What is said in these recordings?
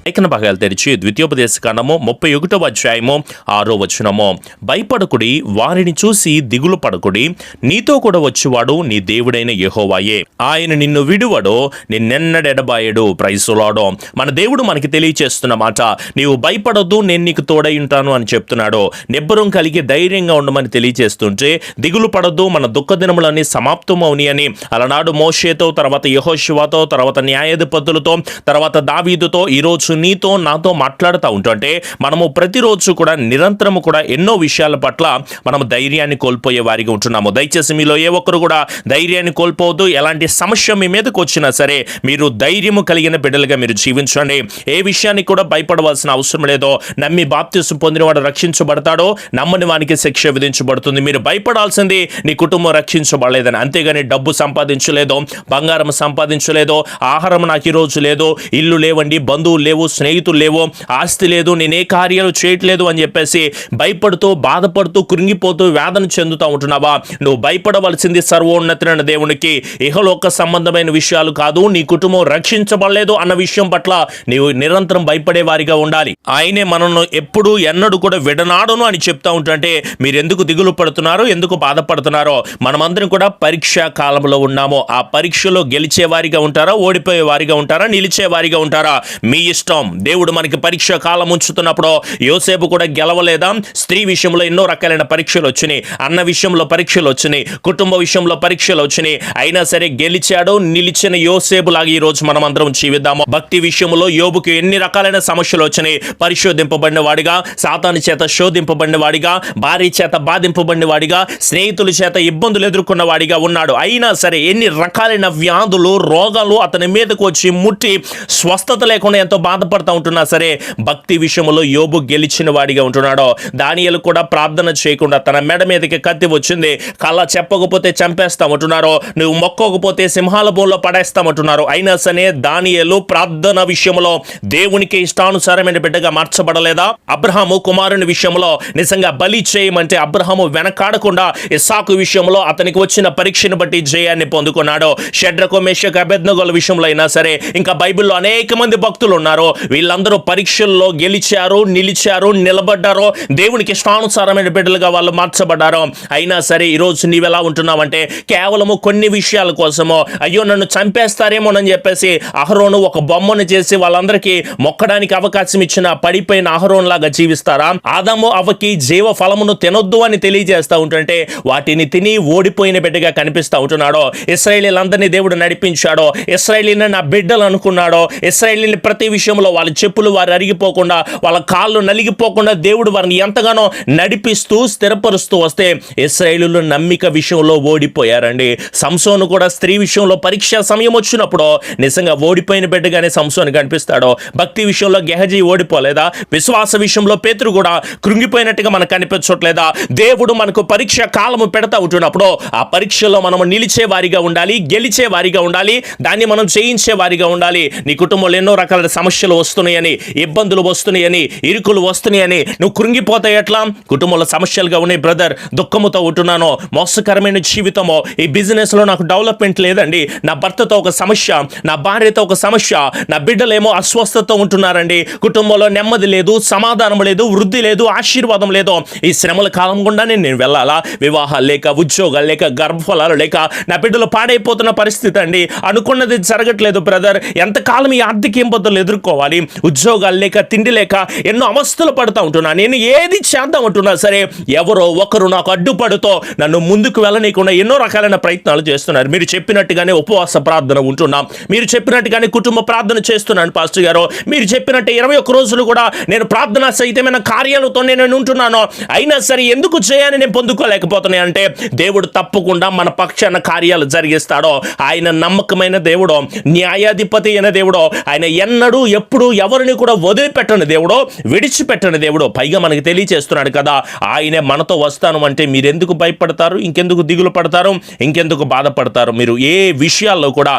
లేఖన భాగాలు తెరిచి ద్వితీయోపదేశ కాండము 31వ అధ్యాయము 6వ వచనము. భయపడకుడి, వారిని చూసి దిగులు పడకుడి, నీతో కూడా వచ్చేవాడు నీ దేవుడైన యెహోవాయే. ఆయన నిన్ను విడువడు, నిన్నెన్నడెడబాయడు. Praise the lord. మన దేవుడు మనకి తెలియచేస్తున్న మాట, నీవు భయపడొద్దు, నేను నీకు తోడై ఉంటాను అని చెప్తున్నాడు. నిబ్బరం కలిగి ధైర్యంగా ఉండమని తెలియచేస్తుంటే, దిగులు పడొద్దు, మన దుఃఖ దినములన్నీ సమాప్తం అవుని అని అలనాడు మోషేతో, తర్వాత యెహోషువతో, తర్వాత న్యాయాధిపతులతో, తర్వాత దావీదుతో, ఈరోజు నీతో నాతో మాట్లాడుతూ ఉంటుంటే, మనము ప్రతిరోజు కూడా నిరంతరము కూడా ఎన్నో విషయాల పట్ల మనము ధైర్యాన్ని కోల్పోయే వారిగా ఉంటున్నాము. దయచేసి మీలో ఏ ఒక్కరు కూడా ధైర్యాన్ని కోల్పోవద్దు. ఎలాంటి సమస్య మీ మీదకి వచ్చినా సరే మీరు ధైర్యము కలిగిన బిడ్డలుగా మీరు జీవించండి. ఏ విషయానికి కూడా భయపడవలసిన అవసరం లేదో. నమ్మి బాప్తిసం పొందినవాడు రక్షించబడతాడో, నమ్మని వానికి శిక్ష విధించబడుతుంది. మీరు భయపడాల్సింది నీ కుటుంబం రక్షించబడలేదని. అంతేగాని డబ్బు సంపాదించలేదో, బంగారం సంపాదించలేదో, ఆహారం నాకు ఈరోజు లేదో, ఇల్లు లేవండి, బంధువులు లేవు, స్నేహితులు లేవు, ఆస్తి లేదు, నేనే కార్యాలు చేయట్లేదు అని చెప్పేసి భయపడుతూ, బాధపడుతూ, కృంగిపోతూ, వేదన చెందుతూ ఉంటున్నావా? నువ్వు భయపడవలసింది సర్వోన్నతుడైన దేవునికి. ఇహలోక సంబంధమైన విషయాలు కాదు. నీ కుటుంబం రక్షించబడలేదు అన్న విషయం పట్ల నీవు నిరంతరం భయపడే వారిగా ఉండాలి. ఆయనే మనను ఎప్పుడు ఎన్నడూ కూడా విడనాడును అని చెప్తా ఉంటుంటే మీరు ఎందుకు దిగులు పడుతున్నారో, ఎందుకు బాధపడుతున్నారో? మనమందరం కూడా పరీక్షా కాలంలో ఉన్నాము. ఆ పరీక్షలో గెలిచే వారిగా ఉంటారా, ఓడిపోయే వారిగా ఉంటారా, నిలిచే వారిగా ఉంటారా? మీ ఇష్టం. దేవుడు మనకి పరీక్షా కాలం ఉంచుతున్నప్పుడు యోసేపు కూడా గెలవలేదా? స్త్రీ విషయంలో ఎన్నో రకాలైన పరీక్షలు వచ్చినాయి, అన్న విషయంలో పరీక్షలు వచ్చినాయి, కుటుంబ విషయంలో పరీక్షలు వచ్చినాయి. అయినా సరే గెలిచాడు. నిలిచిన యోసేపు లాగా ఈ రోజు మనం అందరం జీవిద్దాము. భక్తి విషయంలో యోబుకి ఎన్ని రకాలైన సమస్యలు వచ్చినాయి. పరిశోధింపబడిన వాడిగా, సాతాను చేత శోధింపబడిన వాడిగా, భార్య చేత బాధింపబడిన వాడిగా, స్నేహితుల చేత ఇబ్బందులు ఎదుర్కొన్న వాడిగా ఉన్నాడు. అయినా సరే ఎన్ని రకాలైన వ్యాధులు, రోగాలు అతని మీదకు వచ్చి ముట్టి స్వస్థత లేకుండా ఎంతో బాధపడతా ఉంటున్నా సరే భక్తి విషయంలో యోబు గెలిచిన వాడిగా ఉంటున్నాడు. దానియేలు కూడా ప్రార్థన చేయకుండా తన మెడ మీదకి కత్తి వచ్చింది, కళ్ళ చెప్పకపోతే చంపేస్తామంటున్నారు, నువ్వు మొక్కకపోతే సింహాల బోన్లో పడేస్తామంటున్నారు. అయినా సరే దానియేలు ప్రార్థన విషయంలో దేవునికి ఇష్టానుసారమైన బిడ్డగా మార్చబడలేదా? అబ్రహాము కుమారుని విషయంలో నిజంగా బలి చేయమంటే అబ్రహాము వెనకాడకుండా ఇస్సాకు విషయంలో అతనికి వచ్చిన పరీక్షను బట్టి జయాన్ని పొందుకున్నాడు. షడ్రకు, మేషకు, అబేద్నెగోల విషయంలో అయినా సరే, ఇంకా బైబిల్లో అనేక మంది భక్తులు ఉన్నారు. వీళ్ళందరూ పరీక్షల్లో గెలిచారు, నిలిచారు, నిలబడ్డారు, దేవునికి ఇష్టానుసారమైన బిడ్డలుగా వాళ్ళు మార్చబడ్డారు. అయినా సరే ఈరోజు నీవెలా ఉంటున్నావంటే కేవలము కొన్ని విషయాల కోసమో, అయ్యో నన్ను చంపేస్తారేమోనని చెప్పేసి అహరోను ఒక బొమ్మను చేసి వాళ్ళందరికీ మొక్కడానికి అవకాశం ఇచ్చిన పడిపోయిన అహరోన్ లాగా జీవిస్తారా? ఆదాము అవ్వకి జీవ ఫలమును తినొద్దు అని తెలియజేస్తూ ఉంటుంటే వాటిని తిని ఓడిపోయిన బిడ్డగా కనిపిస్తూ ఉంటున్నాడో. ఇశ్రాయేలీలందరినీ దేవుడు నడిపించాడో, ఇశ్రాయేలీని నా బిడ్డలు అనుకున్నాడో, ఇశ్రాయేలీని ప్రతి విషయంలో వాళ్ళ చెప్పులు వారు అరిగిపోకుండా, వాళ్ళ కాళ్ళు నలిగిపోకుండా దేవుడు వారిని ఎంతగానో నడిపిస్తూ స్థిరపరుస్తూ వస్తే ఇశ్రాయేలీయులు నమ్మిక విషయంలో ఓడిపోయారండి. సంసోను కూడా స్త్రీ విషయంలో పరీక్షా సమయం వచ్చినప్పుడు నిజంగా ఓడిపోయిన బిడ్డగానే సంసోను కనిపిస్తాడో. భక్తి విషయంలో గెహజీ ఓడిపోలేదా? విశ్వాస విషయంలో పేతురు కూడా కృంగిపోయినట్టుగా మనకు కనిపించట్లేదా? దేవుడు మనకు పరీక్ష కాలము పెడతా ఉంటున్నప్పుడు ఆ పరీక్షలో మనం నిలిచే వారిగా ఉండాలి, గెలిచే వారిగా ఉండాలి, దాన్ని మనం జయించే వారిగా ఉండాలి. నీ కుటుంబంలో ఎన్నో రకాల సమస్యలు వస్తున్నాయని, ఇబ్బందులు వస్తున్నాయని, ఇరుకులు వస్తున్నాయని నువ్వు కృంగిపోతే ఎట్లా? కుటుంబంలో సమస్యలుగా ఉన్నాయి బ్రదర్, దుఃఖముతో ఉంటున్నాను, మోసకరమైన జీవితమో, ఈ బిజినెస్ లో నాకు డెవలప్మెంట్ లేదండి, నా భర్తతో ఒక సమస్య, నా భార్యతో ఒక సమస్య, నా బిడ్డలేమో అస్వస్థతతో ఉంటున్నారండి, కుటుంబంలో నెమ్మది లేదు, సమాధానం లేదు, వృద్ధి లేదు, ఆశీర్వాదం లేదు. ఈ శ్రమల కాలం గుండానే నేను వెళ్ళాలా? వివాహాలు లేక, ఉద్యోగాలు లేక, గర్భఫలాలు లేక, నా బిడ్డలు పాడైపోతున్న పరిస్థితి అండి. అనుకున్నది జరగట్లేదు బ్రదర్. ఎంతకాలం ఈ ఆర్థిక ఇబ్బందులు ఎదుర్కోవాలి? ఉద్యోగాలు లేక, తిండి లేక ఎన్నో అవస్థలు పడుతూ ఉంటున్నా. నేను ఏది చేద్దాం అంటున్నా సరే ఎవరో ఒకరు నాకు అడ్డుపడుతూ నన్ను ముందుకు వెళ్ళనీయకుండా ఎన్నో రకాలైన ప్రయత్నాలు చేస్తున్నారు. మీరు చెప్పినట్టుగానే ఉపవాస ప్రార్థన ఉంటున్నాం, మీరు చెప్పినట్టుగానే కుటుంబ ప్రార్థన చేస్తున్నాను పాస్టర్ గారు, మీరు చెప్పినట్టు 21 రోజులు కూడా నేను ప్రార్థన సహితమైన కార్యాలతో నేను ఉంటున్నాను. అయినా సరే ఎందుకు చేయాలని నేను పొందుకోలేకపోతున్నాను అంటే దేవుడు తప్పకుండా మన పక్షాన కార్యాలు జరిగిస్తాడో. ఆయన నమ్మకమైన దేవుడు, న్యాయాధిపతి అయిన దేవుడు. ఆయన ఎన్నడూ ఎప్పుడు ఎవరిని కూడా వదిలిపెట్టని దేవుడు, విడిచిపెట్టని దేవుడు. పైగా మనకి తెలియచేస్తున్నాడు కదా, ఆయనే మనతో వస్తాను అంటే మీరెందుకు భయపడతారు? ఇంకెందుకు దిగులు పడతారు? ఇంకెందుకు బాధపడతారు? మీరు ఏ విషయాల్లో కూడా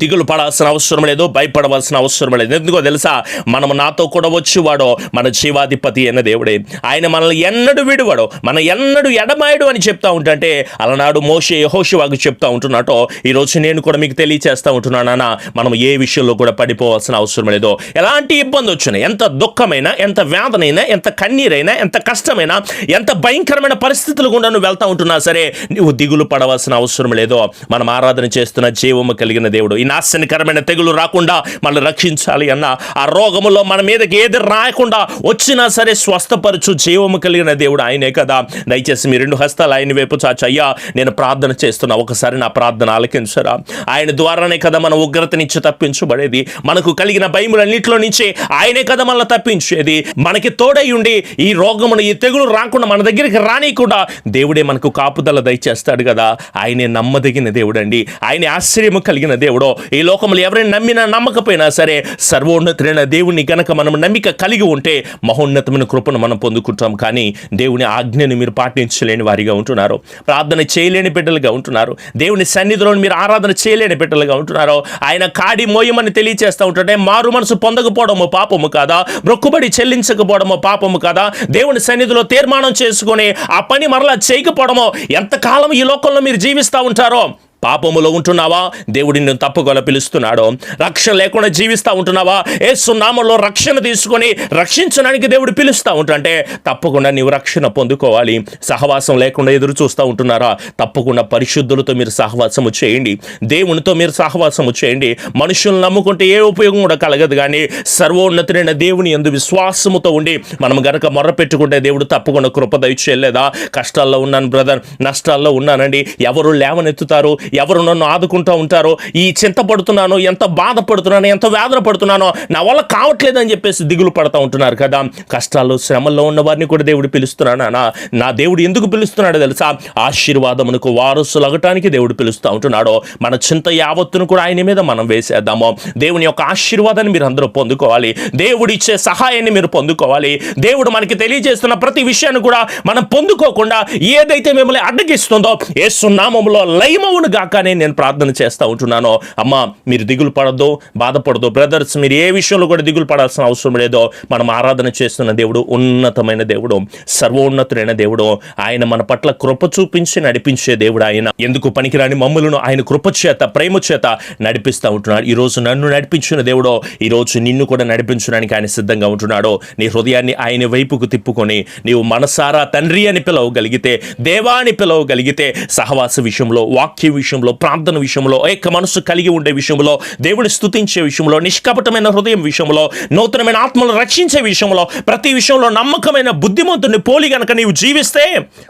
దిగులు పడాల్సిన అవసరం లేదు, భయపడవలసిన అవసరం లేదు. ఎందుకో తెలుసా? మనము నాతో కూడా వచ్చేవాడో మన జీవాధిపతి అయిన దేవుడే. ఆయన మనల్ని ఎన్నడూ విడువాడు, మన ఎన్నడూ ఎడమాయడు అని చెప్తా ఉంటుంటే అలనాడు మోషే యెహోషువకు చెప్తా ఉంటున్నట్టు ఈరోజు నేను కూడా మీకు తెలియచేస్తా ఉంటున్నాను, మనం ఏ విషయంలో కూడా పడిపోవాల్సిన అవసరం లేదు. ఎలాంటి ఇబ్బంది వచ్చినా, ఎంత దుఃఖమైనా, ఎంత వేదనైనా, ఎంత కన్నీరైనా, ఎంత కష్టమైనా, ఎంత భయంకరమైన పరిస్థితులు గుండా నువ్వు వెళ్తా ఉంటున్నా సరే నువ్వు దిగులు పడవలసిన అవసరం లేదో. మనం ఆరాధన చేస్తున్న జీవము కలిగిన దేవుడు ఈ నాశనకరమైన తెగులు రాకుండా మనల్ని రక్షించాలి అన్న, ఆ రోగములో మన మీదకి ఏది రాకుండా వచ్చినా సరే స్వస్థపరచు జీవము కలిగిన దేవుడు ఆయనే కదా. దయచేసి మీ 2 హస్తాలు ఆయన వైపు చాచి, అయ్యా నేను ప్రార్థన చేస్తున్నా, ఒకసారి నా ప్రార్థన ఆలకించరా. ఆయన ద్వారానే కదా మన ఉగ్రత నుంచి తప్పించబడేది. మనకు కలిగిన భయములన్నింటిలో నుంచి ఆయనే కదా మనల్ని తప్పించేది. మనకి తోడై ఉండి ఈ రోగమును, ఈ తెగులు రాకుండా మన దగ్గరికి రానియకుండా దేవుడే మనకు కాపుదల దయచేస్తాడు కదా. ఆయనే నమ్మదగిన దేవుడు అండి. ఆయన ఆశ్చర్యము కలిగిన దేవుడు. ఈ లోకంలో ఎవరైనా నమ్మినా నమ్మకపోయినా సరే సర్వోన్నతుడైన దేవుని గనక మనం నమ్మిక కలిగి ఉంటే మహోన్నతమైన కృపను మనం పొందుకుంటాం. కానీ దేవుని ఆజ్ఞను మీరు పాటించలేని వారిగా ఉంటున్నారు, ప్రార్థన చేయలేని బిడ్డలుగా ఉంటున్నారు, దేవుని సన్నిధిలో మీరు ఆరాధన చేయలేని బిడ్డలుగా ఉంటున్నారు. ఆయన కాడి మోయమని తెలియచేస్తూ ఉంటుంటే మారు మనసు పొందకపోవడము పాపము కాదా, మొక్కుబడి చెల్లించకపోవడము పాపము కాదా, దేవుని సన్నిధిలో తీర్మానం చేసుకుని ఆ పని మరలా చేయకపోవడము ఎంతకాలం ఈ లోకంలో మీరు జీవిస్తూ ఉంటారో. పాపములో ఉంటున్నావా, దేవుడు నిన్ను తప్పుగొల పిలుస్తున్నాడు. రక్షణ లేకుండా జీవిస్తూ ఉంటున్నావా, యేసు నామములో రక్షణ తీసుకొని రక్షించడానికి దేవుడు పిలుస్తూ ఉంటుంటే తప్పకుండా నీవు రక్షణ పొందుకోవాలి. సహవాసం లేకుండా ఎదురు చూస్తూ ఉంటున్నారా, తప్పకుండా పరిశుద్ధులతో మీరు సహవాసము చేయండి, దేవునితో మీరు సహవాసము చేయండి. మనుషులను నమ్ముకుంటే ఏ ఉపయోగం కూడా కలగదు. కానీ సర్వోన్నతుడైన దేవుని యందు విశ్వాసముతో ఉండి మనం గనక మొర్ర పెట్టుకుంటే దేవుడు తప్పకుండా కృప దయచేయలేదా. కష్టాల్లో ఉన్నాను బ్రదర్, నష్టాల్లో ఉన్నానండి, ఎవరు లేవనెత్తుతారు, ఎవరు నన్ను ఆదుకుంటూ ఉంటారో, ఈ చింతపడుతున్నాను, ఎంత బాధపడుతున్నాను, ఎంత వేదన పడుతున్నానో, నా వల్ల కావట్లేదని చెప్పేసి దిగులు పడుతూ ఉంటున్నారు కదా. కష్టాల్లో శ్రమల్లో ఉన్న వారిని కూడా దేవుడు పిలుస్తున్నాడు. నా దేవుడు ఎందుకు పిలుస్తున్నాడో తెలుసా, ఆశీర్వాదమునకు వారసులగటానికి దేవుడు పిలుస్తూ ఉంటున్నాడు. మన చింత యావత్తును కూడా ఆయన మీద మనం వేసేద్దాము. దేవుని యొక్క ఆశీర్వాదాన్ని మీరు అందరూ పొందుకోవాలి, దేవుడు ఇచ్చే సహాయాన్ని మీరు పొందుకోవాలి. దేవుడు మనకి తెలియజేస్తున్న ప్రతి విషయాన్ని కూడా మనం పొందుకోకుండా ఏదైతే మిమ్మల్ని అడ్డగిస్తుందో యేసు నామములో లయమవును గాకనే నేను ప్రార్థన చేస్తూ ఉంటున్నాను. అమ్మా మీరు దిగులు పడద్దు, బాధపడదు. బ్రదర్స్ మీరు ఏ విషయంలో కూడా దిగులు పడాల్సిన అవసరం లేదో. మనం ఆరాధన చేస్తున్న దేవుడు ఉన్నతమైన దేవుడు, సర్వోన్నతుడైన దేవుడు. ఆయన మన పట్ల కృప చూపించి నడిపించే దేవుడు. ఆయన ఎందుకు పనికిరాని మమ్ములను ఆయన కృప చేత, ప్రేమ చేత నడిపిస్తూ ఉంటున్నాడు. ఈరోజు నన్ను నడిపించిన దేవుడు ఈరోజు నిన్ను కూడా నడిపించడానికి ఆయన సిద్ధంగా ఉంటున్నాడు. నీ హృదయాన్ని ఆయన వైపుకు తిప్పుకొని నీవు మనసారా తండ్రి అని పిలవగలిగితే, దేవా అని పిలవగలిగితే, సహవాస విషయంలో, వాక్య విషయంలో, ప్రార్థన విషయంలో, ఏక మనసు కలిగి ఉండే విషయంలో, దేవుని స్తుతించే విషయంలో, నిష్కపటమైన హృదయం విషయంలో, నూతనమైన ఆత్మలను రక్షించే విషయంలో, ప్రతి విషయంలో నమ్మకమైన బుద్ధిమంతుని పోలి గనక నీవు జీవిస్తే,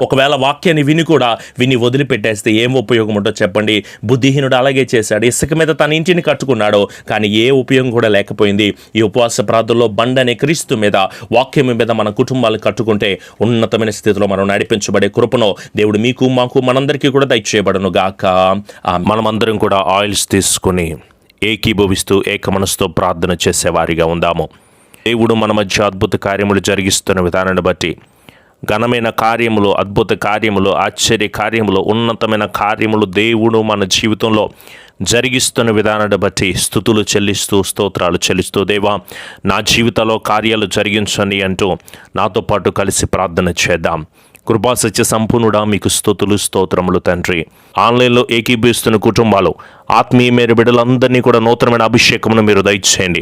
ఒకవేళ వాక్యాన్ని విని వదిలిపెట్టేస్తే ఏం ఉపయోగం ఉంటుందో చెప్పండి. బుద్ధిహీనుడు అలాగే చేశాడు, ఇసుక మీద తన ఇంటిని కట్టుకున్నాడు, కానీ ఏ ఉపయోగం కూడా లేకపోయింది. ఈ ఉపవాస ప్రార్థనలో బండనే క్రీస్తు మీద, వాక్యం మీద మన కుటుంబాలు కట్టుకుంటే ఉన్నతమైన స్థితిలో మనం నడిపించబడే కృపను దేవుడు మీకు, మాకు, మనందరికీ కూడా దయచేయబడను గాక. మనమందరం కూడా ఆయిల్స్ తీసుకుని ఏకీభవిస్తూ ఏక మనసుతో ప్రార్థన చేసేవారిగా ఉందాము. దేవుడు మన మధ్య అద్భుత కార్యములు జరిగిస్తున్న విధానాన్ని బట్టి, ఘనమైన కార్యములు, అద్భుత కార్యములు, ఆశ్చర్య కార్యములు, ఉన్నతమైన కార్యములు దేవుడు మన జీవితంలో జరిగిస్తున్న విధానాన్ని బట్టి స్తుతులు చెల్లిస్తూ, స్తోత్రాలు చెల్లిస్తూ, దేవా నా జీవితంలో కార్యాలు జరిగించండి అంటూ నాతో పాటు కలిసి ప్రార్థన చేద్దాం. కృపా సత్య సంపూర్ణుడా మీకు స్తుతులు, స్తోత్రములు తండ్రి. ఆన్లైన్లో ఏకీభవిస్తున్న కుటుంబాలు, ఆత్మీయమైన బిడ్డలందరినీ కూడా నూతనమైన అభిషేకమును మీరు దయచేయండి.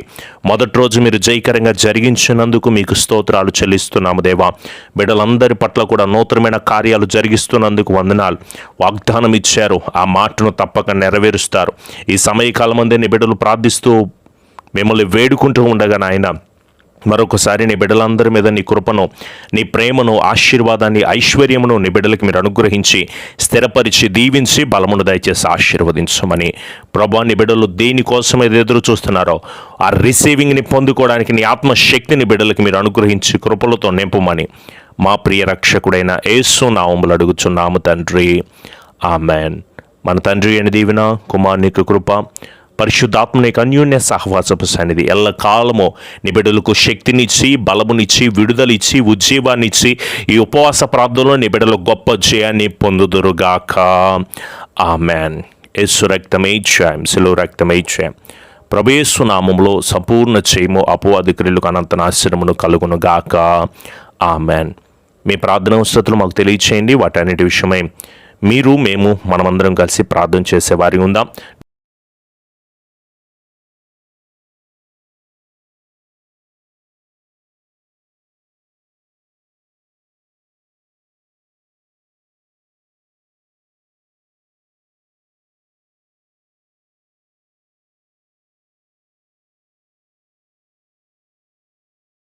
మొదటి రోజు మీరు జయకరంగా జరిగించినందుకు మీకు స్తోత్రాలు చెల్లిస్తున్నాము దేవా. బిడ్డలందరి పట్ల కూడా నూతనమైన కార్యాలు జరిగిస్తున్నందుకు వందనాలు. వాగ్దానం ఇచ్చారు, ఆ మాటను తప్పక నెరవేరుస్తారు. ఈ సమయకాలం అందరినీ బిడ్డలు ప్రార్థిస్తూ మిమ్మల్ని వేడుకుంటూ ఉండగా నాయన, మరొకసారి నీ బిడ్డలందరి మీద నీ కృపను, నీ ప్రేమను, ఆశీర్వాదాన్ని, ఐశ్వర్యమును నీ బిడ్డలకి మీరు అనుగ్రహించి, స్థిరపరిచి, దీవించి, బలమును దయచేసి ఆశీర్వదించమని ప్రభువా, నీ బిడ్డలు దేనికోసం ఎదురు చూస్తున్నారో ఆ రిసీవింగ్ని పొందుకోవడానికి నీ ఆత్మశక్తిని బిడ్డలకి మీరు అనుగ్రహించి కృపలతో నింపుమని మా ప్రియ రక్షకుడైన యేసు నామములో అడుగుచున్నాము తండ్రి, ఆమెన్. మన తండ్రి అని దీవెన, కుమారునికి కృప, పరిశుద్ధాత్మనికి అన్యోన్య సహవాసపు సన్నిధి ఎల్లకాలము నీ బిడ్డలకు శక్తినిచ్చి, బలమునిచ్చి, విడుదలిచ్చి, ఉజ్జీవాన్నిచ్చి, ఈ ఉపవాస ప్రార్థనలో నీ బిడ్డలు గొప్ప జయాన్ని పొందుదురుగాక. ఆమెన్. యేసు రక్తమే జయం, శిలువ రక్తమే జయం. ప్రభు యేసు నామములో సంపూర్ణ జయము అపవాది క్రియలకు అనంత నాశనమును కలుగునుగాక. ఆమెన్. మీ ప్రార్థన అవసరతలు మాకు తెలియచేయండి. వాటన్నిటి విషయమై మీరు, మేము, మనమందరం కలిసి ప్రార్థన చేసేవారి ఉందాం.